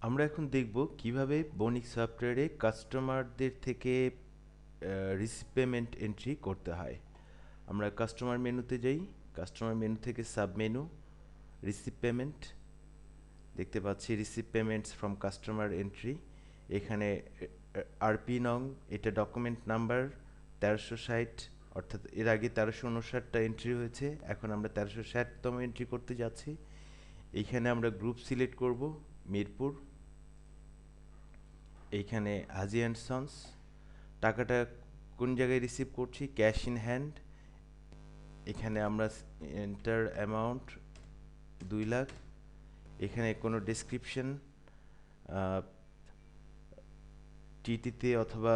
আমরা এখন দেখব কিভাবে বণিক সফটওয়্যারে কাস্টমারদের থেকে রিসিভ পেমেন্ট এন্ট্রি করতে হয়। আমরা কাস্টমার মেনুতে যাই, কাস্টমার মেনু থেকে সাব মেনু রিসিভ পেমেন্ট দেখতে পাচ্ছি, receive payments from customer entry. এখানে আরপি নং, এটা ডকুমেন্ট নাম্বার 1360, অর্থাৎ এর আগে 1359টা এন্ট্রি হয়েছে, এখন আমরা 1360তম এন্ট্রি করতে যাচ্ছি। এইখানে আমরা গ্রুপ সিলেক্ট করব মিরপুর। এইখানে হাজি অ্যান্ড সন্স, টাকাটা কোন জায়গায় রিসিভ করছি, ক্যাশ ইন হ্যান্ড। এখানে আমরা এন্টার অ্যামাউন্ট 2 লাখ। এখানে কোনো ডেসক্রিপশন টিটিতে অথবা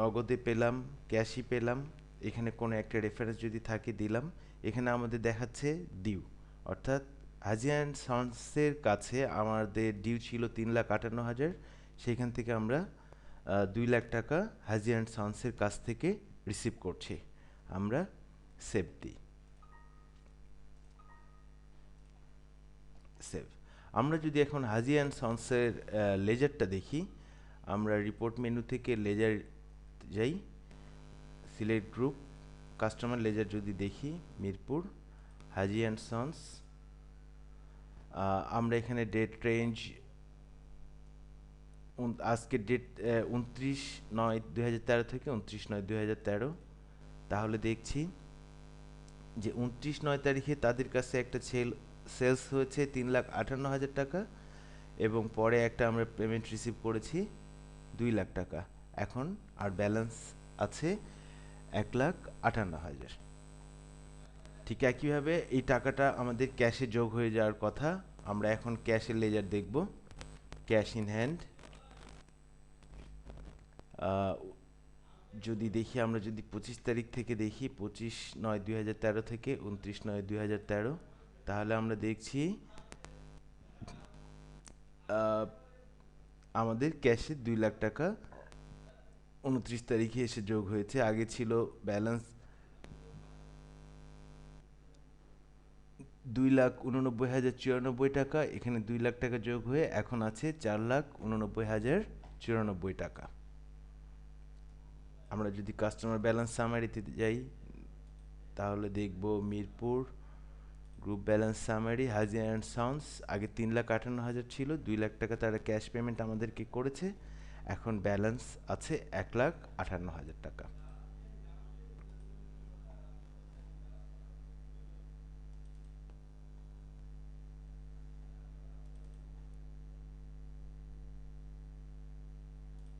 নগদে পেলাম, ক্যাশই পেলাম, এখানে কোনো একটা রেফারেন্স যদি থাকে দিলাম। এখানে আমাদের দেখাচ্ছে ডিউ, অর্থাৎ হাজি অ্যান্ড সন্সের কাছে আমাদের ডিউ ছিল 3,58,000, সেখান থেকে আমরা 2 লাখ টাকা হাজি অ্যান্ড সন্সের কাছ থেকে রিসিভ করছি। আমরা সেভ দিই, সেভ। আমরা যদি এখন হাজি অ্যান্ড সন্সের লেজারটা দেখি, আমরা রিপোর্ট মেনু থেকে লেজার যাই, সিলেক্ট গ্রুপ, কাস্টমার লেজার যদি দেখি মিরপুর হাজি অ্যান্ড সন্স। আমরা এখানে ডেট রেঞ্জ আজকের ডেট 29/9/2013 থেকে 29/9/2013। তাহলে দেখছি যে 29/9 তারিখে তাদের কাছে একটা সেলস হয়েছে 3,58,000 টাকা, এবং পরে একটা আমরা পেমেন্ট রিসিভ করেছি 2 লাখ টাকা। এখন আর ব্যালেন্স আছে 1,58,000। ঠিক একইভাবে এই টাকাটা আমাদের ক্যাশে যোগ হয়ে যাওয়ার কথা। আমরা এখন ক্যাশের লেজার দেখব, ক্যাশ ইন হ্যান্ড। যদি দেখি, আমরা যদি 25 তারিখ থেকে দেখি, 25/9/2013 থেকে 29/9/2013, তাহলে আমরা দেখছি আমাদের ক্যাশে 2 লাখ টাকা 29 তারিখে এসে যোগ হয়েছে। আগে ছিল ব্যালেন্স 2,89,094 টাকা, এখানে 2 লাখ টাকা যোগ হয়ে এখন আছে 4,89,094 টাকা। আমরা যদি কাস্টমার ব্যালেন্স সামারিতে যাই, তাহলে দেখব Mirpur group balance summary Haji and sons, আগে 3,58,000 ছিল, 2 লাখ টাকা তারা ক্যাশ পেমেন্ট আমাদেরকে করেছে, এখন ব্যালেন্স আছে 1,58,000 টাকা।